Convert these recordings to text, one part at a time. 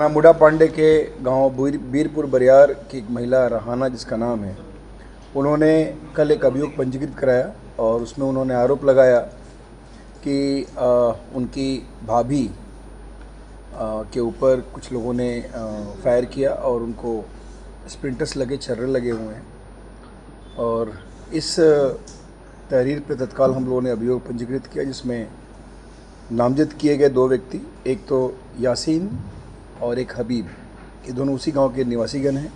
मुडा पांडे के गांव बीरपुर बरियार की एक महिला रहाना जिसका नाम है, उन्होंने कल एक अभियोग पंजीकृत कराया और उसमें उन्होंने आरोप लगाया कि उनकी भाभी के ऊपर कुछ लोगों ने फायर किया और उनको स्प्लिंटर्स लगे, छर्रे लगे हुए हैं। और इस तहरीर पे तत्काल हम लोगों ने अभियोग पंजीकृत किया, जिसमें नामजद किए गए दो व्यक्ति, एक तो यासीन और एक हबीब, ये दोनों उसी गांव के निवासीगण हैं।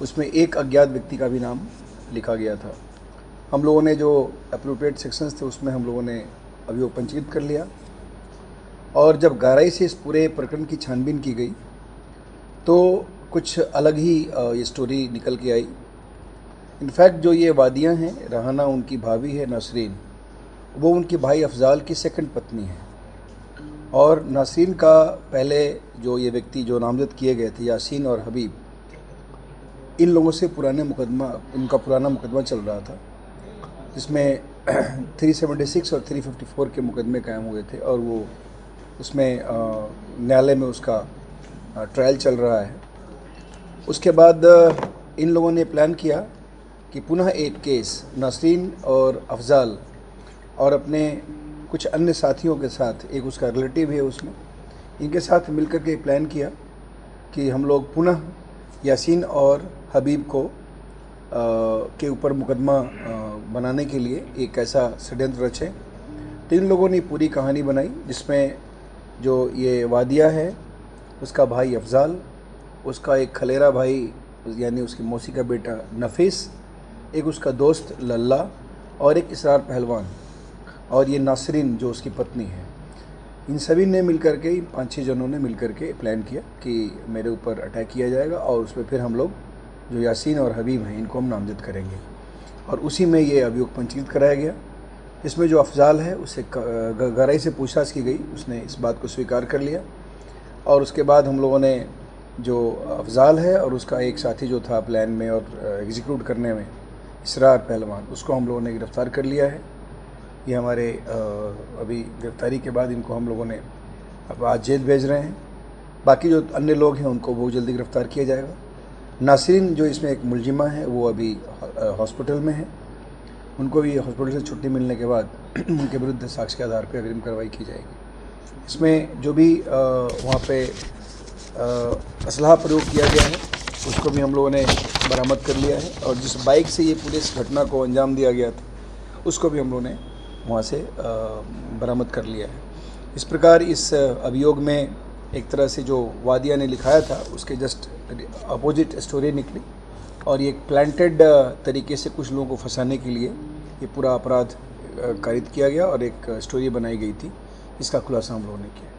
उसमें एक अज्ञात व्यक्ति का भी नाम लिखा गया था। हम लोगों ने जो अप्रोप्रिएट सेक्शंस थे उसमें हम लोगों ने अभियोग पंजीकृत कर लिया और जब गहराई से इस पूरे प्रकरण की छानबीन की गई तो कुछ अलग ही ये स्टोरी निकल के आई। इनफैक्ट जो ये वादियाँ हैं, रहाना उनकी भाभी है नासरीन, वो उनके भाई अफजाल की सेकंड पत्नी है। और नासरीन का पहले जो ये व्यक्ति जो नामजद किए गए थे, यासीन और हबीब, इन लोगों से इनका पुराना मुकदमा चल रहा था, जिसमें 376 और 354 के मुकदमे कायम हुए थे और वो उसमें न्यायालय में उसका ट्रायल चल रहा है। उसके बाद इन लोगों ने प्लान किया कि पुनः एक केस नासरीन और अफजाल और अपने कुछ अन्य साथियों के साथ, एक उसका रिलेटिव है उसमें, इनके साथ मिलकर के प्लान किया कि हम लोग पुनः यासीन और हबीब को के ऊपर मुकदमा बनाने के लिए एक ऐसा षड्यंत्र रचे। तो इन लोगों ने पूरी कहानी बनाई, जिसमें जो ये वादिया है उसका भाई अफजाल, उसका एक खलेरा भाई यानी उसकी मौसी का बेटा नफीस, एक उसका दोस्त लल्ला और एक इसरार पहलवान, और ये नासरीन जो उसकी पत्नी है। इन सभी ने मिलकर के, 5-6 जनों ने मिलकर के प्लान किया कि मेरे ऊपर अटैक किया जाएगा और उसमें फिर हम लोग जो यासीन और हबीब हैं इनको हम नामजद करेंगे। और उसी में ये अभियोग पंजीकृत कराया गया। इसमें जो अफजाल है उससे गहराई से पूछताछ की गई, उसने इस बात को स्वीकार कर लिया। और उसके बाद हम लोगों ने जो अफजाल है और उसका एक साथी जो था प्लान में और एग्जीक्यूट करने में, इसरार पहलवान, उसको हम लोगों ने गिरफ़्तार कर लिया है। ये हमारे अभी गिरफ्तारी के बाद इनको हम लोगों ने अब आज जेल भेज रहे हैं। बाकी जो अन्य लोग हैं उनको बहुत जल्दी गिरफ्तार किया जाएगा। नासरीन जो इसमें एक मुलजिमा है वो अभी हॉस्पिटल में है, उनको भी हॉस्पिटल से छुट्टी मिलने के बाद उनके विरुद्ध साक्ष्य के आधार पर अग्रिम कार्रवाई की जाएगी। इसमें जो भी वहाँ पे असलहा प्रयोग किया गया है उसको भी हम लोगों ने बरामद कर लिया है, और जिस बाइक से ये पूरे इस घटना को अंजाम दिया गया था उसको भी हम लोगों ने वहाँ से बरामद कर लिया है। इस प्रकार इस अभियोग में एक तरह से जो वादिया ने लिखाया था उसके जस्ट अपोजिट स्टोरी निकली, और ये एक प्लांटेड तरीके से कुछ लोगों को फंसाने के लिए ये पूरा अपराध कारित किया गया और एक स्टोरी बनाई गई थी। इसका खुलासा हम लोगों ने किया।